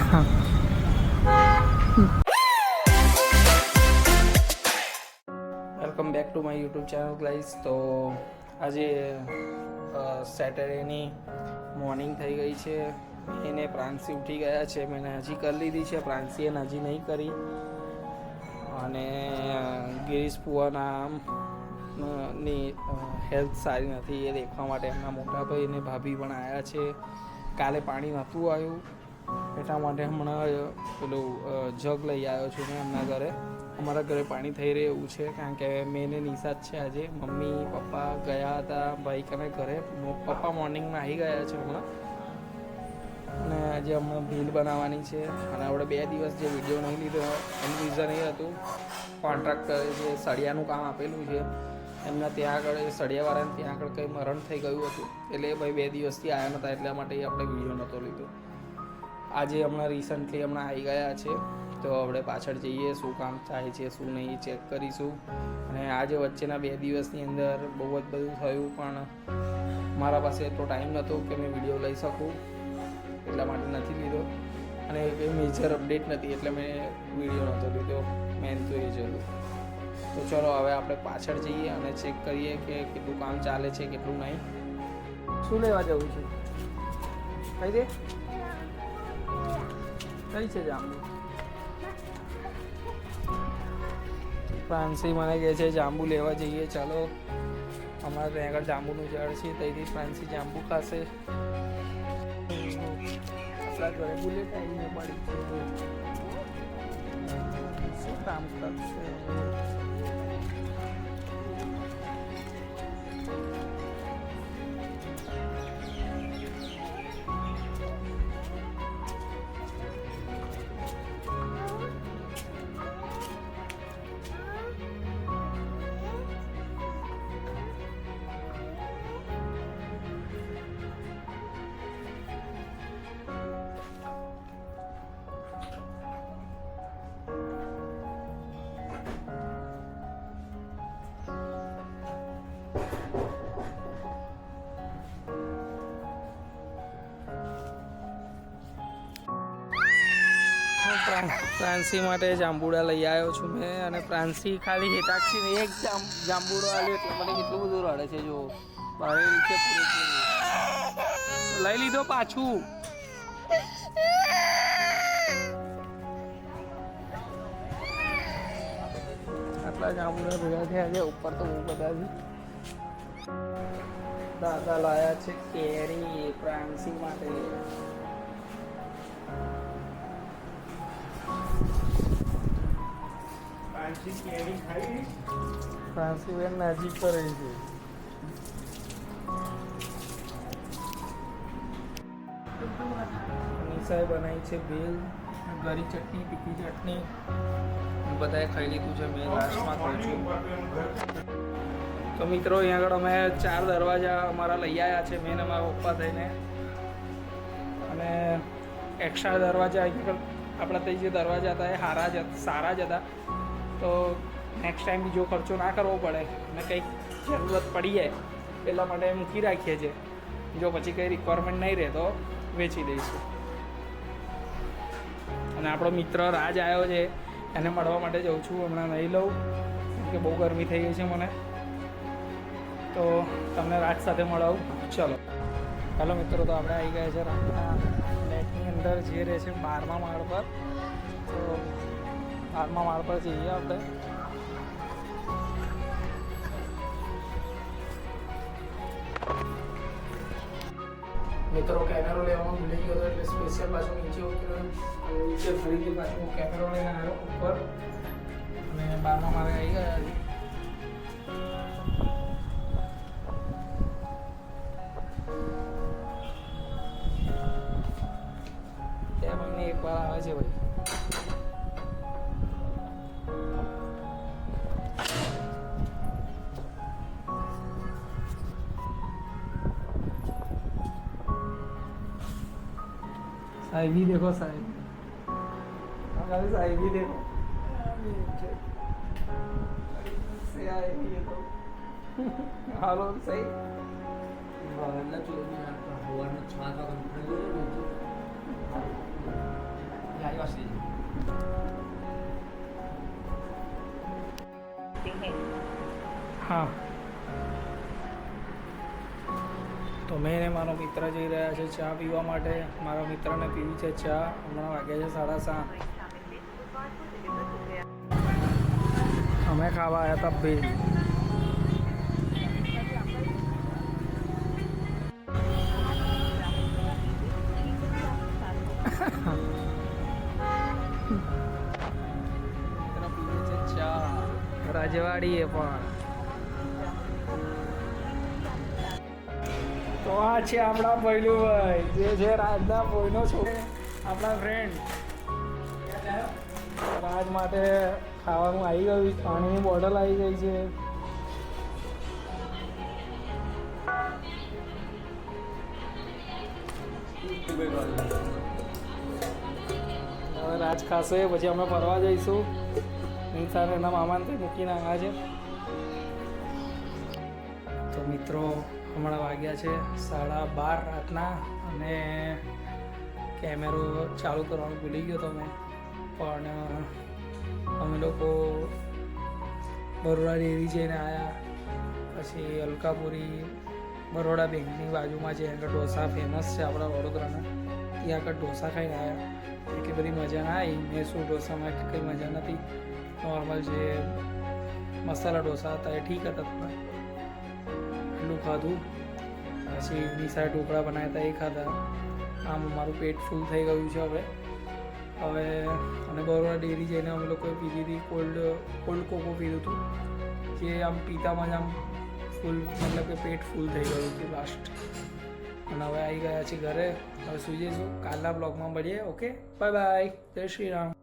Welcome back to my YouTube channel guys. તો આજે સેટરડેની morning થઈ ગઈ છે. એને પ્રાંસી ઉઠી ગયા છે. મેં હજી કરી લીધી છે, પ્રાંસીએ હજી નહીં કરી. અને ગિરીશ ફુવાની હેલ્થ સારી નથી, એ દેખવા માટે એમના મોટા ભાઈ અને ભાભી પણ આવ્યા છે. કાલે પાણી નહોતું આવ્યું એટલા માટે હમણાં પેલું જગ લઈ આવ્યો છું મેં એમના ઘરે. અમારા ઘરે પાણી થઈ રહ્યું એવું છે કારણ કે મેને નિશાત છે આજે. મમ્મી પપ્પા ગયા હતા ભાઈ કને ઘરે. પપ્પા મોર્નિંગમાં આવી ગયા છે હમણાં. અને આજે હમણાં ભીલ બનાવવાની છે. અને આપણે 2 દિવસ જે વિડીયો નહીં લીધો એનું રીઝન એ હતું, કોન્ટ્રાક્ટરે જે સળિયાનું કામ આપેલું છે એમના ત્યાં આગળ સળિયાવાળાને ત્યાં આગળ કંઈ મરણ થઈ ગયું હતું, એટલે ભાઈ 2 દિવસથી આવ્યા નહોતા, એટલા માટે આપણે વિડીયો નહોતો લીધો. આજે હમણાં રિસન્ટલી હમણાં આવી ગયા છે, તો આપણે પાછળ જઈએ, શું કામ થાય છે શું નહીં ચેક કરીશું. અને આજે વચ્ચેના 2 દિવસની અંદર બહુ જ બધું થયું, પણ મારા પાસે એટલો ટાઈમ નહોતો કે મેં વિડીયો લઈ શકું, એટલા માટે નથી લીધો. અને કંઈ મેજર અપડેટ નથી એટલે મેં વિડીયો નહોતો લીધો, મેન તો એ જ હતું. તો ચલો હવે આપણે પાછળ જઈએ અને ચેક કરીએ કે કેટલું કામ ચાલે છે કેટલું નહીં. શું લેવા જવું છે? કહી દે કઈ છે જાંબુ? પ્રાંસી મને કહે છે જાંબુ લેવા જઈએ. ચાલો, અમારે ત્યાં આગળ જાંબુનું ઝાડ છે, ત્યાંથી પ્રાંસી જાંબુ ખાશે. આપણા ઘરે બુલેટ આવીને પડી છે, શું કામ કરશે? પ્રાંસી માટે જાંબુડા લઈ આવ્યો છું મેં. અને પ્રાંસી ખાલી હેતાક્ષીને એક જાંબુડો આવ્યો એટલે મને કેટલું બધું રડે છે. જો બારે નીચે પૂરેપૂરી લઈ લીધો પાછું. આટલા જાંબુડા ભેગા થયા છે, ઉપર તો બહુ બધા છે. દાદા લાયા છે કેરી પ્રાંસી માટે. પ્રાંસી બેન નજીક કરે છે. નિશાએ બનાવી છે ભેલ, ગરી ચટણી, તીખી ચટણી, બધાએ ખાઈ લીધું છે. મેં લાસ્ટમાં ખાઉં છું. તો મિત્રો અહીંયા આગળ અમે 4 દરવાજા અમારા લઈ આવ્યા છે, મેં અમારા પપ્પા થઈને. અને એક્સ્ટ્રા દરવાજા આપણા ત્યાં જે દરવાજા હતા એ સારા જ હતા. તો નેક્સ્ટ ટાઈમ બીજો ખર્ચો ના કરવો પડે અને કંઈક જરૂરત પડી જાય એટલા માટે મૂકી રાખીએ છીએ. જો પછી કંઈ રિક્વાયરમેન્ટ નહીં રહે તો વેચી દઈશું. અને આપણો મિત્ર રાજ આવ્યો છે, એને મળવા માટે જઉં છું. હમણાં નહીં લઉં કે બહુ ગરમી થઈ ગઈ છે મને, તો તમને રાજ સાથે મળાવું. ચલો ચાલો મિત્રો, તો આપણે આવી ગયા છે રાતના ફ્લેટની અંદર જે રહે છે 12મા માળ પર. તો 12મા માળ પર જઈએ આપણે. મિત્રો કેમેરો લેવામાં ભૂલી ગયો હતો એટલે સ્પેશિયલ પાછું નીચે ઉતર્યો. નીચે ફરીથી પાછું કેમેરો લઈને આવ્યો ઉપર અને 12મા માળે આવી ગયા છે. ત્યાં મહિને એકવાર આવે છે ભાઈ. साहिबी देखो, साहिबी साहिबी देखो से आएगी ये तो हालो सही वाला चोरी ना हुआ ना छाता बंद कर હા તો મેં ને મારો મિત્ર જઈ રહ્યા છે ચા પીવા માટે. મારા મિત્રને પીવી છે ચા. હમણાં વાગ્યા છે 7:30. અમે ખાવા આવ્યા હતા ભેળ. પીવે છે ચા રાજવાડીએ પણ. તો આ છે આપણા ભૈલુભાઈ જે છે રાજના ભોયનો છોકરો, આપણા ફ્રેન્ડ. રાજ માટે ખાવાનું આવી ગયું, પાણીની બોટલ આવી ગઈ છે. હવે રાજ ખાશે પછી અમે ફરવા જઈશું. નિશાન એના મામાને ત્યાં મૂકીને આવ્યા છે. તો મિત્રો હમણાં વાગ્યા છે 12:30 રાતના અને કેમેરો ચાલુ કરવાનું ભૂલી ગયો તો મેં. પણ અમે લોકો બરોડા ડેરી જઈને આવ્યા. પછી અલકાપુરી બરોડા બેંકની બાજુમાં છે, આગળ ઢોસા ફેમસ છે આપણા વડોદરાના. ત્યાં આગળ ઢોસા ખાઈને આવ્યા. એટલી બધી મજા ના આવી. મેં શું ઢોસામાં એટલી કંઈ મજા નથી. નોર્મલ જે મસાલા ઢોસા હતા એ ઠીક હતા, પણ એટલું ખાધું. પછી નિશાળે ઢોકળા બનાવ્યા હતા એ ખાધા. આમ મારું પેટ ફૂલ થઈ ગયું છે હવે. અને બરોડા ડેરી જઈને અમે લોકોએ પીધી હતી કોલ્ડ કોકો પીધું હતું, જે આમ પીતામાં જ આમ ફૂલ, મતલબ કે પેટ ફૂલ થઈ ગયું હતું લાસ્ટ. અને હવે આવી ગયા છીએ ઘરે. હવે સુઈ જઈશું. કાલના બ્લોગમાં મળીએ. Okay, bye bye. જય શ્રી રામ.